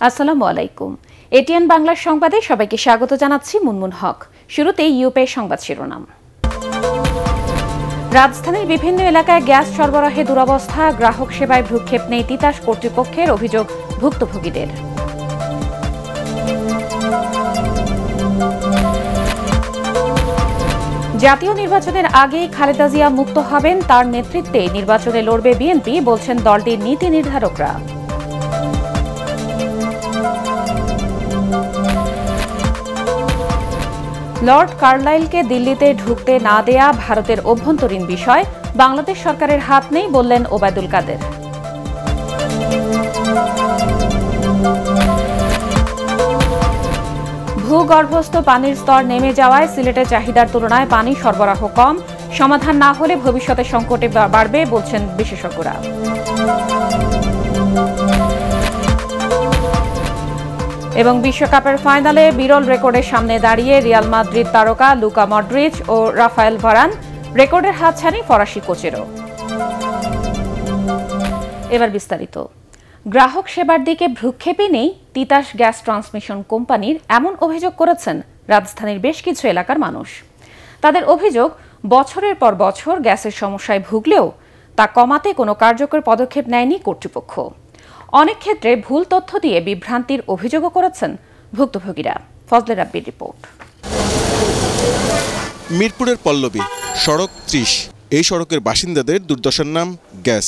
আসসালামু আলাইকুম। এটিএন বাংলার সংবাদে সবাইকে স্বাগত জানাচ্ছি মুনমুন হক। শুরুতেই ইউপে সংবাদ শিরোনাম। রাজধানীর বিভিন্ন এলাকায় গ্যাস সরবরাহে দুরবস্থা, গ্রাহক সেবায় ভ্রুক্ষেপ নেই তিতাস কর্তৃপক্ষের, অভিযোগ ভুক্তভোগীদের। জাতীয় নির্বাচনের আগেই খালেদা জিয়া মুক্ত হবেন, তার নেতৃত্বে নির্বাচনে লড়বে বিএনপি, বলছেন দলটির নীতি নির্ধারকরা। লর্ড কার্লাইলকে দিল্লিতে ঢুকতে না দেয়া ভারতের অভ্যন্তরীণ বিষয়, বাংলাদেশ সরকারের হাত নেই বললেন ওবায়দুল কাদের। ভূগর্ভস্থ পানির স্তর নেমে যাওয়ায় সিলেটের চাহিদার তুলনায় পানি সরবরাহ কম, সমাধান না হলে ভবিষ্যতে সংকটে বাড়বে বলছেন বিশেষজ্ঞরা। এবং বিশ্বকাপের ফাইনালে বিরল রেকর্ডের সামনে দাঁড়িয়ে রিয়াল মাদ্রিদ তারকা লুকা মডরিচ ও রাফায়েল ভারান, রেকর্ডের হাতছানি ফরাসি কোচেরও। এবার বিস্তারিত। গ্রাহক সেবার দিকে ভ্রুক্ষেপই নেই তিতাস গ্যাস ট্রান্সমিশন কোম্পানির, এমন অভিযোগ করেছেন রাজধানীর বেশ কিছু এলাকার মানুষ। তাদের অভিযোগ, বছরের পর বছর গ্যাসের সমস্যায় ভুগলেও তা কমাতে কোনো কার্যকর পদক্ষেপ নেয়নি কর্তৃপক্ষ। অনেক ক্ষেত্রে ভুল তথ্য দিয়ে বিভ্রান্তির অভিযোগও করেছেন ভুক্তভোগীরা। ফজলে রাব্বির রিপোর্ট। মিরপুরের পল্লবী সড়ক ৩০, এই সড়কের বাসিন্দাদের দুর্দশার নাম গ্যাস।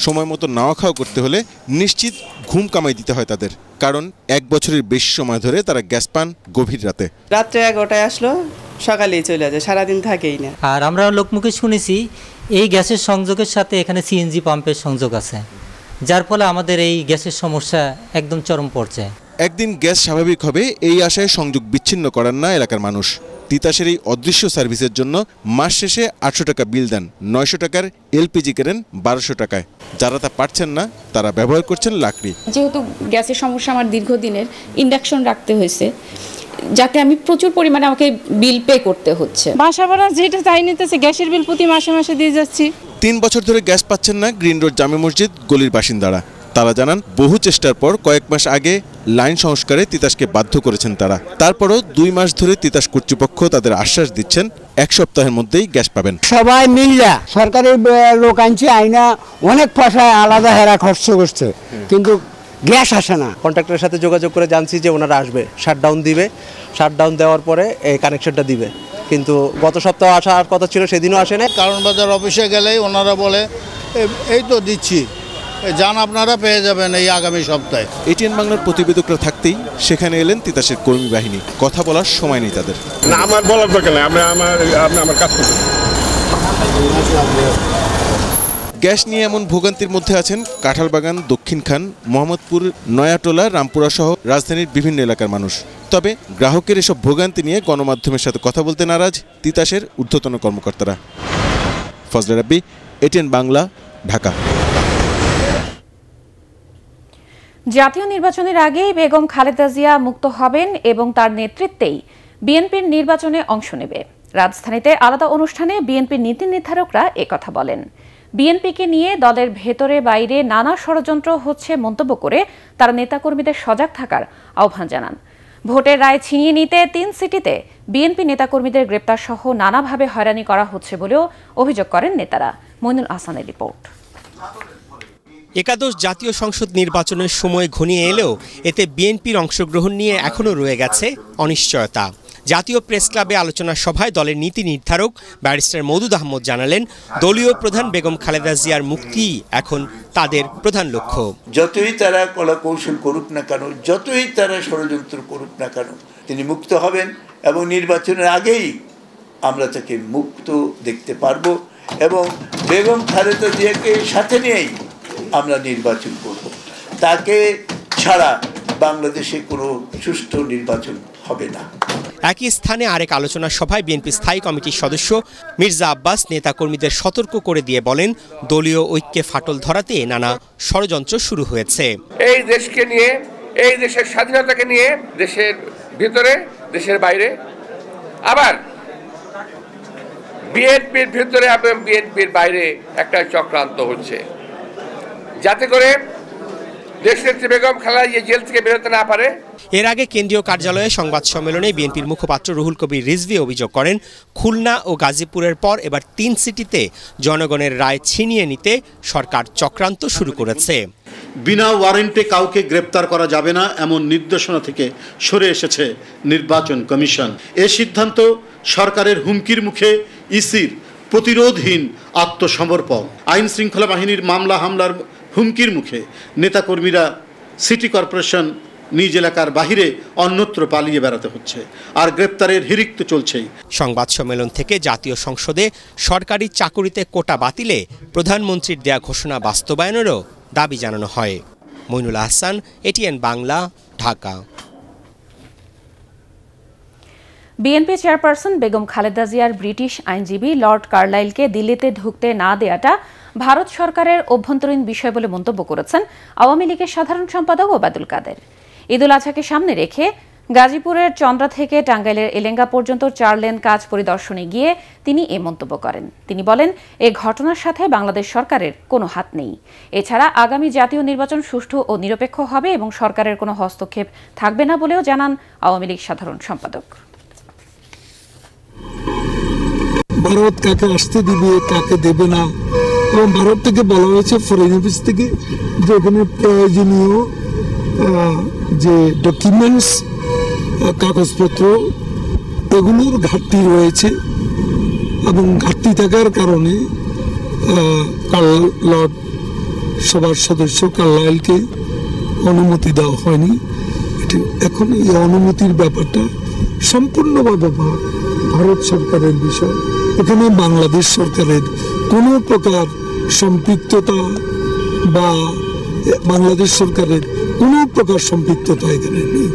সময় মতো নাওয়া খাওয়া করতে হলে নিশ্চিত ঘুম কামাই দিতে হয় তাদের, কারণ ১ বছরের বেশি সময় ধরে তারা গ্যাস পান গভীর রাতে। রাত্রে ১১টায় আসলো, সকালেই চলে যায়, সারাদিন থাকেই না। আর আমরা লোকমুখে শুনেছি এই গ্যাসের সংযোগের সাথে এখানে সিএনজি পাম্পের সংযোগ আছে, যার ফলে আমাদের এই গ্যাসের সমস্যা একদম চরম পর্যায়ে। একদিন গ্যাস স্বাভাবিক হবে এই আশায় সংযোগ বিচ্ছিন্ন করেন না এলাকার মানুষ। তিতাসের এই অদৃশ্য সার্ভিসের জন্য মাস শেষে ৮০০ টাকা বিল দেন, ৯০০ টাকার এলপিজি কেনেন ১২০০ টাকায়। যারা তা পারছেন না তারা ব্যবহার করছেন লাকড়ি। যেহেতু গ্যাসের সমস্যা আমার দীর্ঘদিনের, ইন্ডাকশন রাখতে হয়েছে, যাতে আমি প্রচুর পরিমাণে আমাকে বিল পে করতে হচ্ছে। বাসা ভাড়া যেটা চাই নিতেছে, গ্যাসের বিল প্রতি মাসে মাসে দিয়ে যাচ্ছি। ৩ বছর ধরে গ্যাস পাচ্ছেন না গ্রিন রোড জামে মসজিদ গলির বাসিন্দারা। তারা জানান, বহু চেষ্টার পর কয়েক মাস আগে লাইন সংস্কারে তিতাসকে বাধ্য করেছেন তারা। তারপরও ২ মাস ধরে তিতাস কর্তৃপক্ষ তাদের আশ্বাস দিচ্ছেন ১ সপ্তাহের মধ্যেই গ্যাস পাবেন। সবাই মিললা সরকারি লোক আনছে, আইনা অনেক পয়সা আলাদা হেরা খরচ করছে, কিন্তু গ্যাস আসে না। কন্ট্রাক্টরের সাথে যোগাযোগ করে জানছি যে ওনারা আসবে, শাটডাউন দিবে, শাটডাউন দেওয়ার পরে এই কানেকশনটা দিবে, কিন্তু গত সপ্তাহে আসার কথা ছিল, সেদিনও আসে না। কারণ বাজার অফিসে গেলেই ওনারা বলে এই তো দিচ্ছি, যান আপনারা পেয়ে যাবেন এই আগামী সপ্তাহে। এটিএন বাংলার প্রতিবেদকরা থাকতেই সেখানে এলেন তিতাসের কর্মী বাহিনী। কথা বলার সময় নেই তাদের। না, আমার বলার দরকার নেই, আপনি আমার কাজ করতে। গ্যাস নিয়ে এমন ভোগান্তির মধ্যে আছেন কাঁঠালবাগান, দক্ষিণ খান, মোহাম্মদপুর, নয়াটোলা, রামপুরা সহ রাজধানীর বিভিন্ন এলাকার মানুষ। তবে গ্রাহকের এসব ভোগান্তি নিয়ে গণমাধ্যমের সাথে কথা বলতে নারাজ তিতাসের ঊর্ধ্বতন কর্মকর্তারা। ফজলে রাব্বি, এটিএন বাংলা, ঢাকা। জাতীয় নির্বাচনের আগেই বেগম খালেদা জিয়া মুক্ত হবেন এবং তার নেতৃত্বেই বিএনপির নির্বাচনে অংশ নেবে। রাজধানীতে আলাদা অনুষ্ঠানে বিএনপির নীতি নির্ধারকরা একথা বলেন। বিএনপিকে নিয়ে দলের ভেতরে বাইরে নানা ষড়যন্ত্র হচ্ছে মন্তব্য করে তারা নেতাকর্মীদের সজাগ থাকার আহ্বান জানান। ভোটের রায় ছিনিয়ে নিতে ৩ সিটিতে বিএনপি নেতাকর্মীদের গ্রেপ্তার সহ নানাভাবে হয়রানি করা হচ্ছে বলেও অভিযোগ করেন নেতারা। মইনুল আহসানের রিপোর্ট। একাদশ জাতীয় সংসদ নির্বাচনের সময় ঘনিয়ে এলেও এতে বিএনপির অংশগ্রহণ নিয়ে এখনও রয়ে গেছে অনিশ্চয়তা। জাতীয় প্রেস ক্লাবে আলোচনা সভায় দলের নীতি নির্ধারক ব্যারিস্টার মওদুদ আহমদ জানালেন, দলীয় প্রধান বেগম খালেদা জিয়ার মুক্তি এখন তাদের প্রধান লক্ষ্য। যতই তারা কলাকৌশল করুক না কেন, যতই তারা ষড়যন্ত্র করুক না কেন, তিনি মুক্ত হবেন এবং নির্বাচনের আগেই আমরা তাকে মুক্ত দেখতে পারবো এবং বেগম খালেদা জিয়াকে সাথে নিয়েই আমরা নির্বাচন করব। তাকে ছাড়া বাংলাদেশে কোনো সুষ্ঠু নির্বাচন হবে না। একই স্থানে আরেক আলোচনা সভায় বিএনপি স্থায়ী কমিটির সদস্য মির্জা আব্বাস নেতাকর্মীদের সতর্ক করে দিয়ে বলেন, দলীয় ঐক্যে ফাটল ধরাতে নানা ষড়যন্ত্র শুরু হয়েছে। এই দেশকে নিয়ে, এই দেশের স্বাধীনতাকে নিয়ে দেশের ভিতরে, দেশের বাইরে, আবার বিএনপির ভিতরে এবং বিএনপির বাইরে একটা চক্রান্ত হচ্ছে। যাতে করে দেশনেত্রী বেগম খালেদা জিয়া জেল থেকে বেরোতে না পারে। এর আগে কেন্দ্রীয় কার্যালয়ে সংবাদ সম্মেলনে বিএনপির মুখপাত্র রুহুল কবির রিজভী অভিযোগ করেন, খুলনা ও গাজীপুরের পর এবার 3 সিটিতে জনগণের রায় ছিনিয়ে নিতে সরকার চক্রান্ত শুরু করেছে। বিনা ওয়ারেন্টে কাউকে গ্রেপ্তার করা যাবে না এমন নির্দেশনা থেকে সরে এসেছে নির্বাচন কমিশন। এ সিদ্ধান্ত সরকারের হুমকির মুখে ইসির প্রতিরোধহীন আত্মসমর্পণ। আইন শৃঙ্খলা বাহিনীর মামলা হামলার হুমকির মুখে নেতাকর্মীরা সিটি কর্পোরেশন নিজ এলাকার বাহিরে অন্যত্র পালিয়ে বেড়াতে হচ্ছে, আর গ্রেপ্তারের হিড়িক চলছেই। সংবাদ সম্মেলন থেকে জাতীয় সংসদে সরকারি চাকুরিতে কোটা বাতিলে প্রধানমন্ত্রীর দেয়া ঘোষণা বাস্তবায়নেরও দাবি জানানো হয়। Moinul Ahsan, ATN Bangla, Dhaka. BNP chairperson Begum Khaleda জিয়ার ব্রিটিশ আইনজীবী লর্ড কার্লাইলকে দিল্লিতে ঢুকতে না দেয়াটা ভারত সরকারের অভ্যন্তরীণ বিষয় বলে মন্তব্য করেছেন আওয়ামী লীগের সাধারণ সম্পাদক ওবায়দুল কাদের। ঈদুল আজহাকে সামনে রেখে গাজীপুরের চন্দ্রা থেকে টাঙ্গাইলের এলেঙ্গা পর্যন্ত 4 লেন কাজ পরিদর্শনে গিয়ে তিনি এ মন্তব্য করেন। তিনি বলেন, এ ঘটনার সাথে বাংলাদেশ সরকারের কোনো হাত নেই। এছাড়া আগামী জাতীয় নির্বাচন সুষ্ঠু ও নিরপেক্ষ হবে এবং সরকারের কোনো হস্তক্ষেপ থাকবে না বলেও জানান আওয়ামী লীগ সাধারণ সম্পাদক। ভারত কাকে আসতে দিবে, কাকে দেবে না, এবং ভারত থেকে বলা হয়েছে ফরেন অফিস থেকে যে ওখানে প্রয়োজনীয় যে ডকুমেন্টস, কাগজপত্র, এগুলোর ঘাটতি রয়েছে এবং ঘাটতি থাকার কারণে লর্ড সভার সদস্য কার্লাইলকে অনুমতি দেওয়া হয়নি। এখন এই অনুমতির ব্যাপারটা সম্পূর্ণভাবে ভারত সরকারের বিষয়। এখানে বাংলাদেশ সরকারের কোনো প্রকার সম্পৃক্ততা বা বাংলাদেশ সরকারের কোনো প্রকার সম্পৃক্ততা এখানে নেই।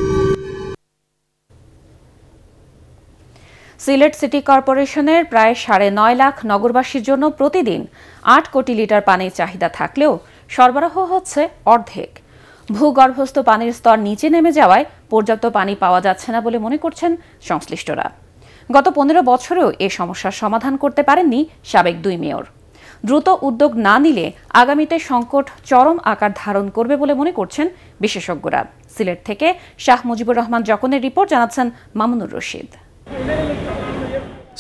সিলেট সিটি কর্পোরেশনের প্রায় 9.5 লাখ নগরবাসীর জন্য প্রতিদিন 8 কোটি লিটার পানির চাহিদা থাকলেও সরবরাহ হচ্ছে অর্ধেক। ভূগর্ভস্থ পানির স্তর নিচে নেমে যাওয়ায় পর্যাপ্ত পানি পাওয়া যাচ্ছে না বলে মনে করছেন সংশ্লিষ্টরা। গত 15 বছরেও এ সমস্যার সমাধান করতে পারেননি সাবেক 2 মেয়র। দ্রুত উদ্যোগ না নিলে আগামীতে সংকট চরম আকার ধারণ করবে বলে মনে করছেন বিশেষজ্ঞরা। সিলেট থেকে শাহ মুজিবুর রহমান জকনের রিপোর্ট, জানাচ্ছেন মামুনুর রশিদ।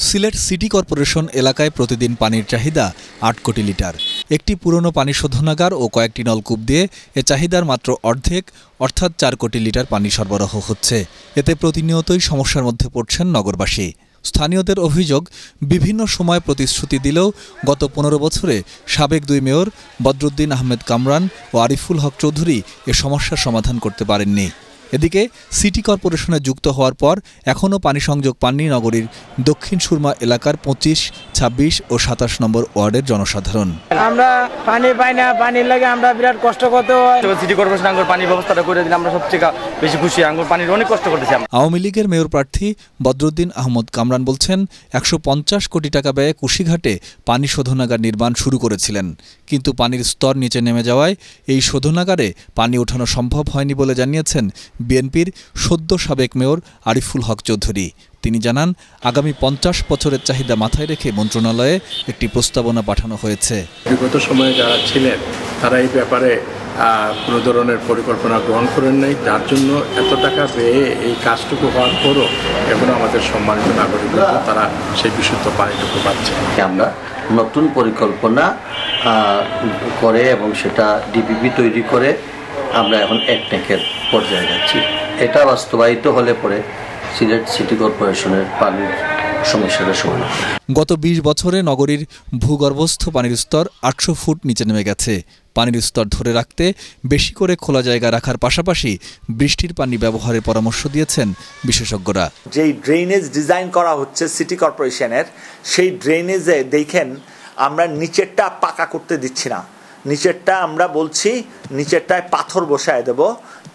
সিলেট সিটি কর্পোরেশন এলাকায় প্রতিদিন পানির চাহিদা 8 কোটি লিটার। একটি পুরনো পানি শোধনাগার ও কয়েকটি নলকূপ দিয়ে এ চাহিদার মাত্র অর্ধেক অর্থাৎ 4 কোটি লিটার পানি সরবরাহ হচ্ছে। এতে প্রতিনিয়তই সমস্যার মধ্যে পড়ছেন নগরবাসী। স্থানীয়দের অভিযোগ, বিভিন্ন সময় প্রতিশ্রুতি দিলেও গত 15 বছরে সাবেক 2 মেয়র বদরুদ্দিন আহমেদ কামরান ও আরিফুল হক চৌধুরী এ সমস্যার সমাধান করতে পারেননি। এদিকে সিটি কর্পোরেশনে যুক্ত হওয়ার পর এখনও পানি সংযোগ পাননি নগরীর দক্ষিণ সুরমা এলাকার 25, 26 ও 27 নম্বর ওয়ার্ডের জনসাধারণ। আমরা পানি পাই না, পানির লাগে আমরা বিরাট কষ্ট করতে হয়। সিটি কর্পোরেশন আঙ্গুর পানির ব্যবস্থাটা করে দিলে আমরা সবচেয়ে বেশি খুশি। আঙ্গুর পানির অনেক কষ্ট করতেছি। আওয়ামী লীগের মেয়র প্রার্থী বদরুদ্দিন আহমদ কামরান বলছেন, 150 কোটি টাকা ব্যয়ে কুশিঘাটে পানি শোধনাগার নির্মাণ শুরু করেছিলেন, কিন্তু পানির স্তর নিচে নেমে যাওয়ায় এই শোধনাগারে পানি ওঠানো সম্ভব হয়নি বলে জানিয়েছেন বিএনপির সদ্য সাবেক মেয়র আরিফুল হক চৌধুরী। তিনি জানান, আগামী 50 বছরের চাহিদা মাথায় রেখে মন্ত্রণালয়ে একটি প্রস্তাবনা পাঠানো হয়েছে। বিগত সময়ে যারা ছিলেন তারা এই ব্যাপারে কোনো ধরনের পরিকল্পনা গ্রহণ করেন নাই, যার জন্য এত টাকা ব্যয়ে এই কাজটুকু হওয়ার পরও এখন আমাদের সম্মানিত নাগরিক তারা সেই বিশুদ্ধ পানিটুকু পাচ্ছে। আমরা নতুন পরিকল্পনা করে এবং সেটা ডিপিপি তৈরি করে আমরা এখন এক ট্যাঙ্কের পর্যায়ে যাচ্ছি। এটা বাস্তবায়িত হলে পরে সিলেট সিটি কর্পোরেশনের পানির সমস্যাটা সমাধান। গত 20 বছরে নগরীর ভূগর্ভস্থ পানির স্তর 800 ফুট নিচে নেমে গেছে। পানির স্তর ধরে রাখতে বেশি করে খোলা জায়গা রাখার পাশাপাশি বৃষ্টির পানি ব্যবহারের পরামর্শ দিয়েছেন বিশেষজ্ঞরা। যেই ড্রেনেজ ডিজাইন করা হচ্ছে সিটি কর্পোরেশনের, সেই ড্রেনেজে দেখেন আমরা নিচেরটা পাকা করতে দিচ্ছি না। নিচেরটা আমরা বলছি নিচেরটায় পাথর বসায় দেব,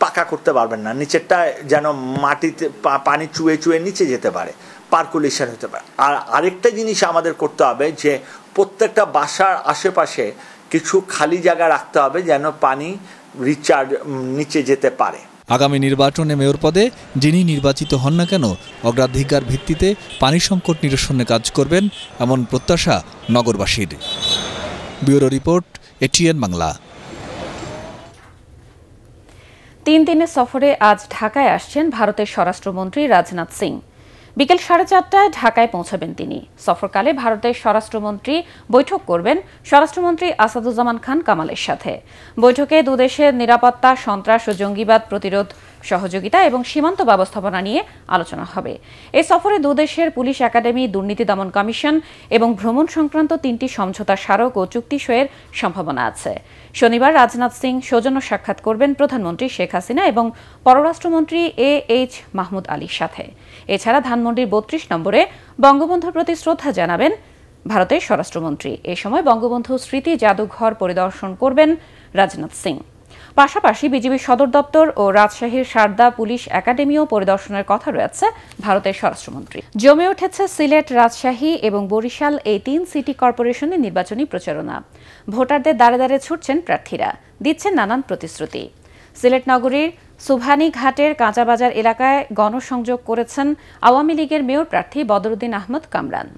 পাকা করতে পারবেন না। নিচেরটায় যেন মাটিতে পানি চুয়ে চুয়ে নিচে যেতে পারে, পার্কুলেশন হতে পারে। আর আরেকটা জিনিস আমাদের করতে হবে যে প্রত্যেকটা বাসার আশেপাশে কিছু খালি জায়গা রাখতে হবে যেন পানি রিচার্জ নিচে যেতে পারে। আগামী নির্বাচনে মেয়র পদে যিনি নির্বাচিত হন না কেন অগ্রাধিকার ভিত্তিতে পানি সংকট নিরসনে কাজ করবেন এমন প্রত্যাশা নগরবাসীর। Bureau report, ATN Bangla. 3 দিনের সফরে আজ ঢাকায় আসছেন ভারতের স্বরাষ্ট্রমন্ত্রী রাজনাথ সিং। বিকেল 4:30টায় ঢাকায় পৌঁছাবেন তিনি। সফরকালে ভারতের স্বরাষ্ট্রমন্ত্রী বৈঠক করবেন স্বরাষ্ট্রমন্ত্রী আসাদুজ্জামান খান কামালের সাথে। বৈঠকে দুদেশের নিরাপত্তা, সন্ত্রাস ও জঙ্গিবাদ প্রতিরোধ, সহযোগিতা এবং সীমান্ত ব্যবস্থাপনা নিয়ে আলোচনা হবে। এই সফরে দুদেশের পুলিশ একাডেমি, দুর্নীতি দমন কমিশন এবং ভ্রমণ সংক্রান্ত 3টি সমঝোতা স্মারক ও চুক্তি সইয়ের সম্ভাবনা আছে। শনিবার রাজনাথ সিং সৌজন্য সাক্ষাৎ করবেন প্রধানমন্ত্রী শেখ হাসিনা এবং পররাষ্ট্রমন্ত্রী AH মাহমুদ আলীর সাথে। এছাড়া ধানমন্ডির 32 নম্বরে বঙ্গবন্ধুর প্রতি শ্রদ্ধা জানাবেন ভারতের স্বরাষ্ট্রমন্ত্রী। এ সময় বঙ্গবন্ধু স্মৃতি জাদুঘর পরিদর্শন করবেন রাজনাথ সিং। পাশাপাশি বিজিবি সদর দপ্তর ও রাজশাহীর সারদা পুলিশ একাডেমিও পরিদর্শনের কথা রয়েছে ভারতের স্বরাষ্ট্রমন্ত্রী। জমে উঠেছে সিলেট, রাজশাহী এবং বরিশাল এই 3 সিটি কর্পোরেশনের নির্বাচনী প্রচারণা। ভোটারদের দাঁড়ে দাঁড়ে ছুটছেন প্রার্থীরা, দিচ্ছেন নানান প্রতিশ্রুতি। সিলেট নগরীর সুভানি ঘাটের কাঁচাবাজার এলাকায় গণসংযোগ করেছেন আওয়ামী লীগের মেয়র প্রার্থী বদরুদ্দিন আহমদ কামরান।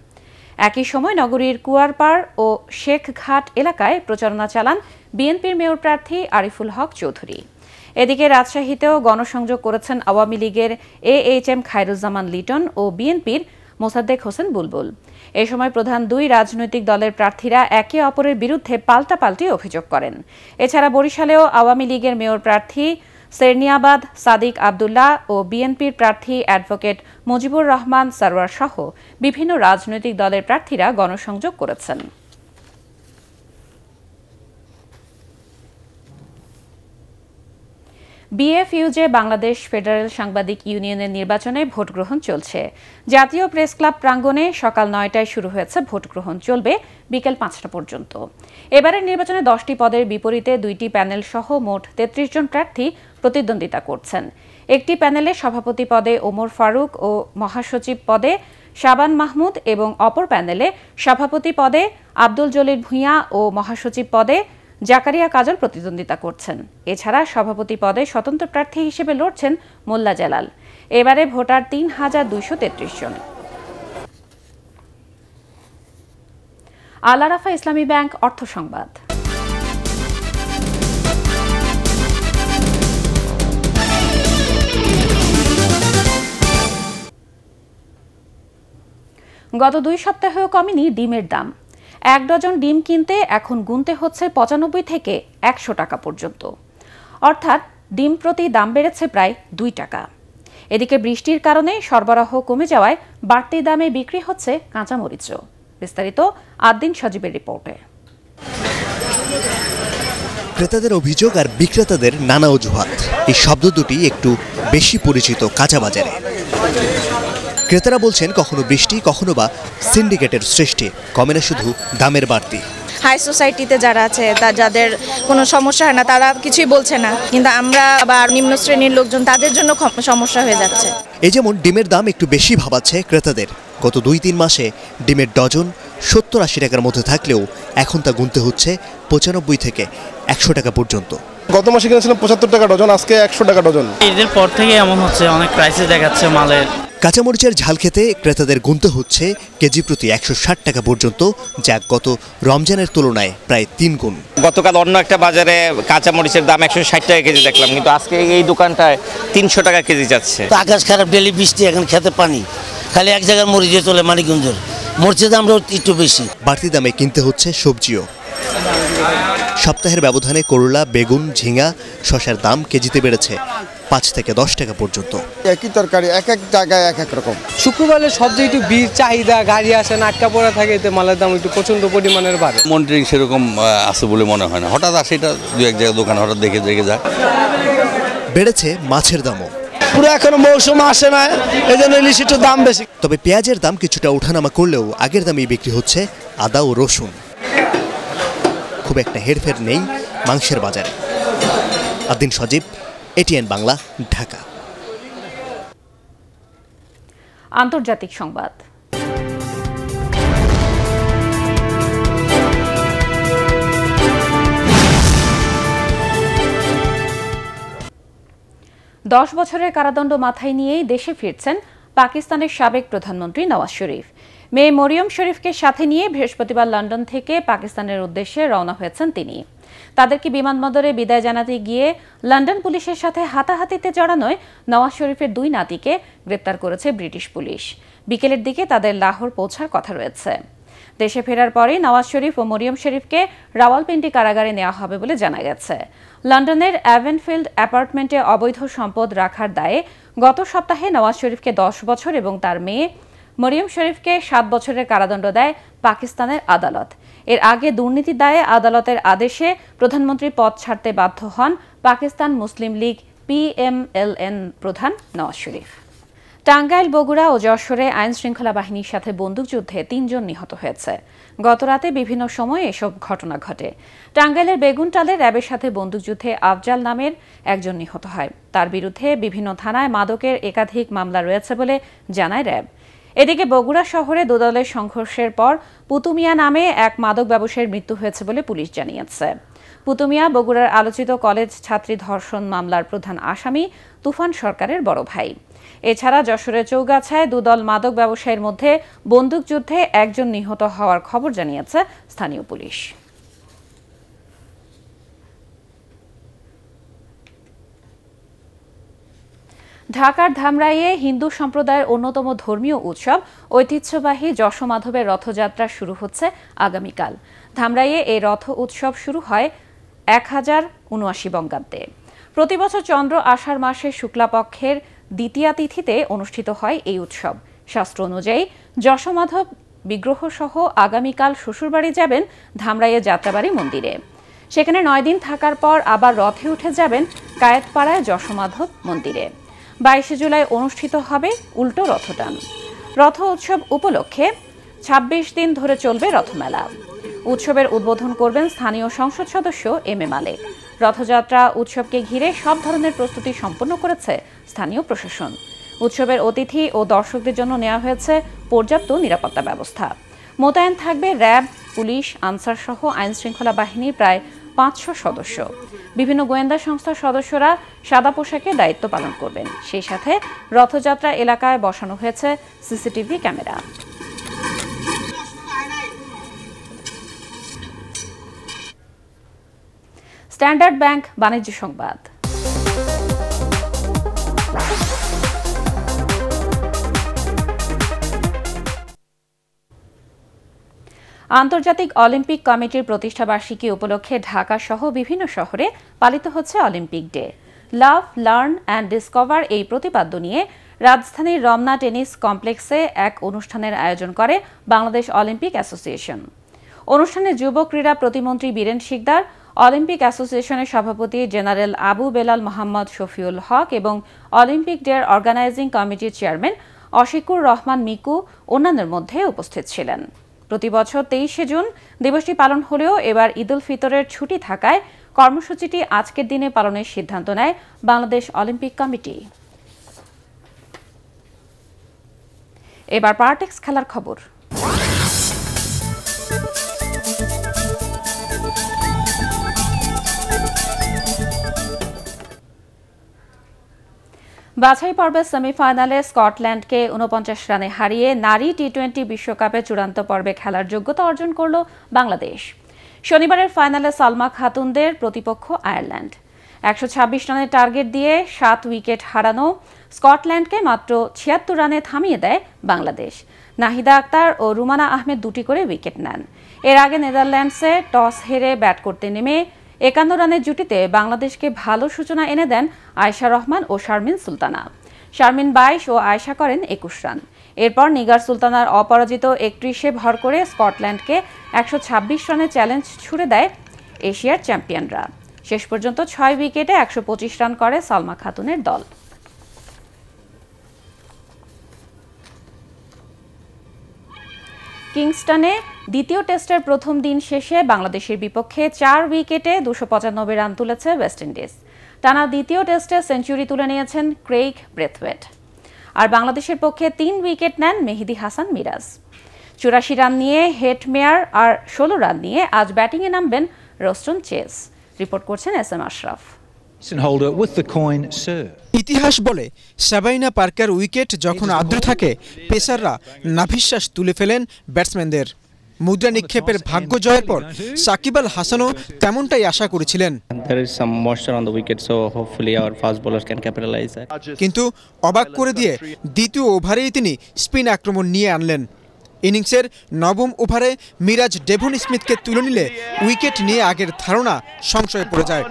একই সময় নগরীর কুয়ারপাড় ও শেখঘাট এলাকায় প্রচারণা চালান বিএনপির মেয়র প্রার্থী আরিফুল হক চৌধুরী। এদিকে রাজশাহীতেও গণসংযোগ করেছেন আওয়ামী লীগের AHM খায়রুজ্জামান লিটন ও বিএনপির মোসাদ্দেক হোসেন বুলবুল। এ সময় প্রধান 2 রাজনৈতিক দলের প্রার্থীরা একে অপরের বিরুদ্ধে পাল্টাপাল্টি অভিযোগ করেন। এছাড়া বরিশালেও আওয়ামী লীগের মেয়র প্রার্থী সেরনিয়াবাদ সাদিক আব্দুল্লাহ ও বিএনপির প্রার্থী অ্যাডভোকেট মুজিবুর রহমান সারওয়ার সহ বিভিন্ন রাজনৈতিক দলের প্রার্থীরা গণসংযোগ করেছেন। বিএফইউজে বাংলাদেশ ফেডারেল সাংবাদিক ইউনিয়নের নির্বাচনে ভোট গ্রহণ চলছে। জাতীয় প্রেস ক্লাব প্রাঙ্গণে সকাল 9টায় শুরু হয়েছে ভোট গ্রহণ, চলবে বিকেল 5টা পর্যন্ত। এবারের নির্বাচনে 10টি পদের বিপরীতে 2টি প্যানেল সহ মোট 33 জন প্রার্থী প্রতিদ্বন্দ্বিতা করছেন। একটি প্যানেলে সভাপতি পদে ওমর ফারুক ও মহাসচিব পদে শাবান মাহমুদ এবং অপর প্যানেলে সভাপতি পদে আব্দুল জলিল ভূঁইয়া ও মহাসচিব পদে জাকারিয়া কাজল প্রতিদ্বন্দ্বিতা করছেন। এছাড়া সভাপতি পদে স্বতন্ত্র প্রার্থী হিসেবে লড়ছেন মোল্লা জালাল। এবারে ভোটার 3233 জন। আল আরাফা ইসলামী ব্যাংক অর্থ সংবাদ। গত 2 সপ্তাহেও কমেনি ডিমের দাম। 1 ডজন ডিম কিনতে এখন গুনতে হচ্ছে 95 থেকে 100 টাকা পর্যন্ত, অর্থাৎ ডিম প্রতি দাম বেড়েছে প্রায় 2 টাকা। এদিকে বৃষ্টির কারণে সরবরাহ কমে যাওয়ায় বাড়তি দামে বিক্রি হচ্ছে কাঁচামরিচও। বিস্তারিত আদ্দিন সজীবের রিপোর্টে। ক্রেতাদের অভিযোগ আর বিক্রেতাদের নানা অজুহাত, এই শব্দ দুটি একটু বেশি পরিচিত কাঁচা বাজারে। ক্রেতারা বলছেন কখনো বৃষ্টি, কখনো বা সিন্ডিকেটের সৃষ্টি, কমে না শুধু দামের বাড়তি। হাই সোসাইটিতে যারা আছে যাদের কোনো সমস্যা হয় না, তারা কিছুই বলছে না, কিন্তু আমরা আবার নিম্ন শ্রেণীর লোকজন, তাদের জন্য সমস্যা হয়ে যাচ্ছে। এই যেমন ডিমের দাম একটু বেশি ভাবাচ্ছে ক্রেতাদের। গত 2-3 মাসে ডিমের ডজন 70-80 টাকার মধ্যে থাকলেও এখন তা গুনতে হচ্ছে 95 থেকে 100 টাকা পর্যন্ত। গত মাসে কিনেছিলাম 75 টাকা ডজন, আজকে 100 টাকা ডজন। ঈদের পর থেকে এমন হচ্ছে, অনেক ক্রাইসিস দেখাচ্ছে মালের। কাঁচামরিচের ঝাল খেতে ক্রেতাদের গুনতে হচ্ছে কেজি প্রতি 160 টাকা পর্যন্ত, যা গত রমজানের তুলনায় প্রায় 3 গুণ। গতকাল অন্য একটা বাজারে কাঁচামরিচের দাম 160 টাকা কেজি দেখলাম, কিন্তু আজকে এই দোকানটায় 300 টাকা কেজি যাচ্ছে। আকাশ খারাপ, ডেলি বৃষ্টি, এখন খেতে পানি, খালি এক জায়গায় মরিচে চলে মানিকগঞ্জের। মরিচের দামটা একটু বেশি। বাড়তি দামে কিনতে হচ্ছে সবজিও। সপ্তাহের ব্যবধানে করলা, বেগুন, ঝিঙা, শসার দাম কেজিতে বেড়েছে 5 থেকে 10 টাকা পর্যন্ত। একই তরকারি এক এক জায়গায় এক এক রকম। শুক্রবারে সবচেয়ে একটু ভিড়, চাহিদা, গাড়ি আসে না, আটকা পড়া থাকে, এতে মালের দাম একটু প্রচন্ড পরিমাণের বাড়ে। মনিটরিং সেরকম আছে বলে মনে হয় না, হঠাৎ আসে এটা 2-1 জায়গায় দোকান হঠাৎ দেখে যায়। বেড়েছে মাছের দামও। পুরো এখনো মৌসুম আসে না, এজন্য ইলিশ একটু দাম বেশি। তবে পেঁয়াজের দাম কিছুটা ওঠানামা করলেও আগের দামেই বিক্রি হচ্ছে আদা ও রসুন। খুব একটা হেরফের নেই মাংসের বাজারে। আদ্দিন সজীব, ATN বাংলা, ঢাকা। আন্তর্জাতিক সংবাদ। দশ বছরের কারাদণ্ড মাথায় নিয়েই দেশে ফিরছেন পাকিস্তানের সাবেক প্রধানমন্ত্রী নওয়াজ শরীফ। মেয়ে মরিয়ম শরীফকে সাথে নিয়ে বৃহস্পতিবার লন্ডন থেকে পাকিস্তানের উদ্দেশ্যে রওনা হয়েছেন তিনি। তাদেরকে বিমানবন্দরে বিদায় জানাতে গিয়ে লন্ডন পুলিশের সাথে হাতাহাতিতে জড়ানোয় নওয়াজ শরীফের 2 নাতিকে গ্রেপ্তার করেছে ব্রিটিশ পুলিশ। বিকেলের দিকে তাদের লাহোর পৌঁছার কথা রয়েছে। দেশে ফেরার পরে নওয়াজ শরীফ ও মরিয়ম শরীফকে রাওয়ালপিন্ডি কারাগারে নেওয়া হবে বলে জানা গেছে। লন্ডনের অ্যাভেনফিল্ড অ্যাপার্টমেন্টে অবৈধ সম্পদ রাখার দায়ে গত সপ্তাহে নওয়াজ শরীফকে 10 বছর এবং তার মেয়ে মরিয়ম শরীফকে 7 বছরের কারাদণ্ড দেয় পাকিস্তানের আদালত। এর আগে দুর্নীতির দায়ে আদালতের আদেশে প্রধানমন্ত্রী পদ ছাড়তে বাধ্য হন পাকিস্তান মুসলিম লীগ PMLN প্রধান নওয়াজ শরীফ। টাঙ্গাইল, বগুড়া ও যশোরে আইন শৃঙ্খলা বাহিনীর সাথে বন্দুকযুদ্ধে 3 জন নিহত হয়েছে। গতরাতে বিভিন্ন সময়ে এসব ঘটনা ঘটে। টাঙ্গাইলের বেগুনটালে র্যাবের সাথে বন্দুকযুদ্ধে আফজাল নামের একজন নিহত হয়। তার বিরুদ্ধে বিভিন্ন থানায় মাদকের একাধিক মামলা রয়েছে বলে জানায় র্যাব। এদিকে বগুড়া শহরে দুদলের সংঘর্ষের পর পুতুমিয়া নামে এক মাদক ব্যবসায়ীর মৃত্যু হয়েছে বলে পুলিশ জানিয়েছে। পুতুমিয়া বগুড়ার আলোচিত কলেজ ছাত্রী ধর্ষণ মামলার প্রধান আসামি তুফান সরকারের বড় ভাই। এছাড়া যশোরের চৌগাছায় দুদল মাদক ব্যবসায়ীর মধ্যে বন্দুকযুদ্ধে একজন নিহত হওয়ার খবর জানিয়েছে স্থানীয় পুলিশ। ঢাকার ধামরাইয়ে হিন্দু সম্প্রদায়ের অন্যতম ধর্মীয় উৎসব ঐতিহ্যবাহী যশোমাধবের রথযাত্রা শুরু হচ্ছে আগামীকাল। ধামরাইয়ে এই রথ উৎসব শুরু হয় 1079 বঙ্গাব্দে। প্রতিবছর চন্দ্র আষাঢ় মাসের শুক্লাপক্ষের দ্বিতীয়া তিথিতে অনুষ্ঠিত হয় এই উৎসব। শাস্ত্র অনুযায়ী যশোমাধব বিগ্রহসহ আগামীকাল শ্বশুরবাড়ি যাবেন ধামরাইয়ে যাত্রাবাড়ি মন্দিরে। সেখানে 9 দিন থাকার পর আবার রথে উঠে যাবেন কায়েতপাড়ায় যশোমাধব মন্দিরে। 22 জুলাই অনুষ্ঠিত হবে উল্টো রথটান। রথ উৎসব উপলক্ষে 26 দিন ধরে চলবে রথমেলা। উৎসবের উদ্বোধন করবেন স্থানীয় সংসদ সদস্য এম এ মালেক। রথযাত্রা উৎসবকে ঘিরে সব ধরনের প্রস্তুতি সম্পন্ন করেছে স্থানীয় প্রশাসন। উৎসবের অতিথি ও দর্শকদের জন্য নেওয়া হয়েছে পর্যাপ্ত নিরাপত্তা ব্যবস্থা। মোতায়েন থাকবে র্যাব, পুলিশ, আনসার সহ আইন শৃঙ্খলা বাহিনীর প্রায় 500 সদস্য। বিভিন্ন গোয়েন্দা সংস্থার সদস্যরা সাদা পোশাকে দায়িত্ব পালন করবেন। সেই সাথে রথযাত্রা এলাকায় বসানো হয়েছে সিসিটিভি ক্যামেরা। স্ট্যান্ডার্ড ব্যাংক বাণিজ্য সংবাদ। আন্তর্জাতিক অলিম্পিক কমিটির প্রতিষ্ঠাবার্ষিকী উপলক্ষে ঢাকা সহ বিভিন্ন শহরে পালিত হচ্ছে Olympic day. Love, learn and discover এই প্রতিপাদ্য নিয়ে রাজধানীর রমনা টেনিস কমপ্লেক্সে এক অনুষ্ঠানের আয়োজন করে বাংলাদেশ অলিম্পিক অ্যাসোসিয়েশন। অনুষ্ঠানে যুব ক্রীড়া প্রতিমন্ত্রী বীরেন শিকদার, অলিম্পিক অ্যাসোসিয়েশনের সভাপতি জেনারেল আবু বেলাল মোহাম্মদ শফিউল হক এবং অলিম্পিক ডের অর্গানাইজিং কমিটির চেয়ারম্যান অশিকুর রহমান মিকু অন্যান্যের মধ্যে উপস্থিত ছিলেন। প্রতিবছর 23শে জুন দিবসটি পালন হলেও এবার ঈদ উল ফিতরের ছুটি থাকায় কর্মসূচিটি আজকের দিনে পালনের সিদ্ধান্ত নেয় বাংলাদেশ অলিম্পিক কমিটি। এবার পারটেক্স খেলার খবর। বাছাই পর্বের সেমিফাইনালে স্কটল্যান্ডকে 49 রানে হারিয়ে নারী টি-20 বিশ্বকাপে চূড়ান্ত পর্বে খেলার যোগ্যতা অর্জন করল বাংলাদেশ। শনিবারের ফাইনালে সালমা খাতুনদের প্রতিপক্ষ আয়ারল্যান্ড। 126 রানের টার্গেট দিয়ে 7 উইকেট হারানো স্কটল্যান্ডকে মাত্র 76 রানে থামিয়ে দেয় বাংলাদেশ। নাহিদা আক্তার ও রুমানা আহমেদ 2টি করে উইকেট নেন। এর আগে নেদারল্যান্ডসে টস হেরে ব্যাট করতে নেমে 51 রানের জুটিতে বাংলাদেশকে ভালো সূচনা এনে দেন আয়েশা রহমান ও শারমিন সুলতানা। শারমিন 22 ও আয়েশা করেন 21 রান। এরপর নিগার সুলতানার অপরাজিত 31-এ ভর করে স্কটল্যান্ডকে 126 রানের চ্যালেঞ্জ ছুড়ে দেয় এশিয়ার চ্যাম্পিয়নরা। শেষ পর্যন্ত 6 উইকেটে 125 রান করে সালমা খাতুনের দল। কিংস্টনে দ্বিতীয় টেস্টের প্রথম দিন শেষে বাংলাদেশের বিপক্ষে 4 উইকেটে 295 রান তুলেছে ওয়েস্ট ইন্ডিজ। টানা দ্বিতীয় টেস্টে সেঞ্চুরি তুলে নিয়েছেন ক্রেইগ ব্রেথওয়েট। আর বাংলাদেশের পক্ষে 3 উইকেট নেন মেহেদী হাসান মিরাজ। 84 রান নিয়ে হেটমেয়ার আর 16 রান নিয়ে আজ ব্যাটিংয়ে নামবেন রোস্টন চেস। রিপোর্ট করছেন এস.এম. আশরাফ। ইতিহাস বলে সাবাইনা পার্কের উইকেট যখন আর্দ্র থাকে পেসাররা নাভিশ্বাস তুলে ফেলেন ব্যাটসম্যানদের। মুদ্রা নিক্ষেপের ভাগ্য জয়ের পর সাকিব আল হাসানও তেমনটাই আশা করেছিলেন। কিন্তু অবাক করে দিয়ে দ্বিতীয় ওভারেই তিনি স্পিন আক্রমণ নিয়ে আনলেন। ইনিংসের নবম ওভারে মিরাজ ডেভন স্মিথকে তুলে নিলে উইকেট নিয়ে আগের ধারণা সংশয়ে পড়ে যায়।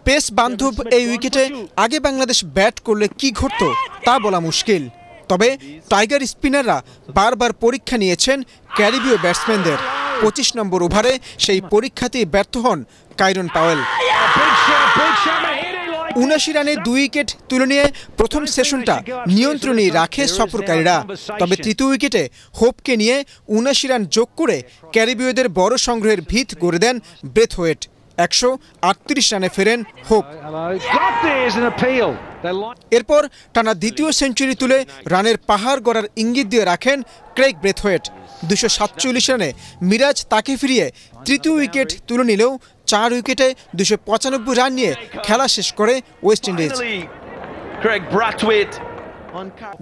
পেস বান্ধব এই উইকেটে আগে বাংলাদেশ ব্যাট করলে কি ঘটতো তা বলা মুশকিল। তবে টাইগার স্পিনাররা বারবার পরীক্ষা নিয়েছেন ক্যারিবীয় ব্যাটসম্যানদের। 25 নম্বর ওভারে সেই পরীক্ষাতেই ব্যর্থ হন কাইরন পাওয়েল। 79 রানে 2 উইকেট তুলে নিয়ে প্রথম সেশনটা নিয়ন্ত্রণে রাখে সফরকারীরা। তবে তৃতীয় উইকেটে হোপকে নিয়ে 79 রান যোগ করে ক্যারিবীয়দের বড় সংগ্রহের ভিত গড়ে দেন ব্রেথওয়েট। 138 রানে ফেরেন হোপ। এরপর টানা দ্বিতীয় সেঞ্চুরি তুলে রানের পাহাড় গড়ার ইঙ্গিত দিয়ে রাখেন ক্রেইগ ব্রেথওয়েট। 247 রানে মিরাজ তাকে ফিরিয়ে তৃতীয় উইকেট তুলে নিলেও 4 উইকেটে 295 রান নিয়ে খেলা শেষ করে ওয়েস্ট ইন্ডিজ,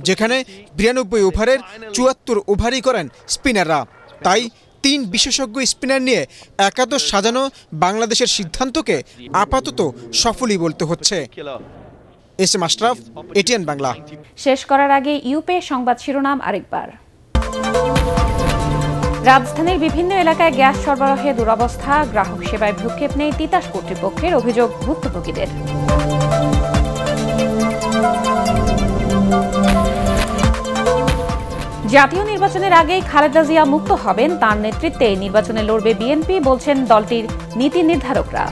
যেখানে 92 ওভারের 74 ওভারই করেন স্পিনাররা। তাই 3 বিশেষজ্ঞ স্পিনার নিয়ে একাদশ সাজানো বাংলাদেশের সিদ্ধান্তকে আপাতত সফলই বলতে হচ্ছে। S M Ashraf, ATN Bangla. শেষ করার আগে ইউপে সংবাদ শিরোনাম আরেকবার। রাজধানীর বিভিন্ন এলাকায় গ্যাস সরবরাহে দুরবস্থা, গ্রাহক সেবায় ভ্রুক্ষেপ নেই তিতাস কর্তৃপক্ষের, অভিযোগ ভুক্তভোগীদের। জাতীয় নির্বাচনের আগেই খালেদা জিয়া মুক্ত হবেন, তার নেতৃত্বে নির্বাচনে লড়বে বিএনপি, বলছেন দলটির নীতি নির্ধারকরা।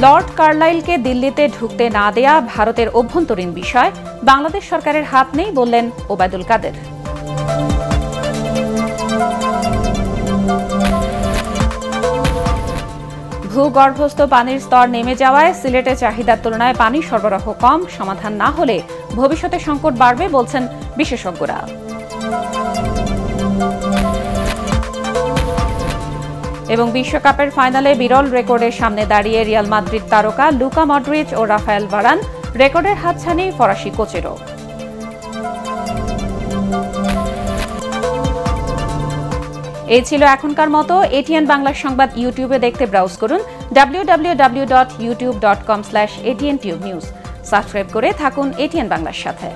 লর্ড কার্লাইলকে দিল্লিতে ঢুকতে না দেয়া ভারতের অভ্যন্তরীণ বিষয়, বাংলাদেশ সরকারের হাত নেই বললেন ওবায়দুল কাদের। ভূগর্ভস্থ পানির স্তর নেমে যাওয়ায় সিলেটে চাহিদার তুলনায় পানি সরবরাহ কম, সমাধান না হলে ভবিষ্যতে সংকট বাড়বে বলছেন বিশেষজ্ঞরা। এবং বিশ্বকাপের ফাইনালে বিরল রেকর্ডের সামনে দাঁড়িয়ে রিয়াল মাদ্রিদ তারকা লুকা মডরিচ ও রাফায়েল ভারান, রেকর্ডের হাতছানি ফরাসি কোচেরও। এই ছিল এখনকার মতো। এটিএন বাংলা সংবাদ ইউটিউবে দেখতে ব্রাউজ করুন www.youtube.com/ATNTubeNews। সাবস্ক্রাইব করে থাকুন এটিএন বাংলার সাথে।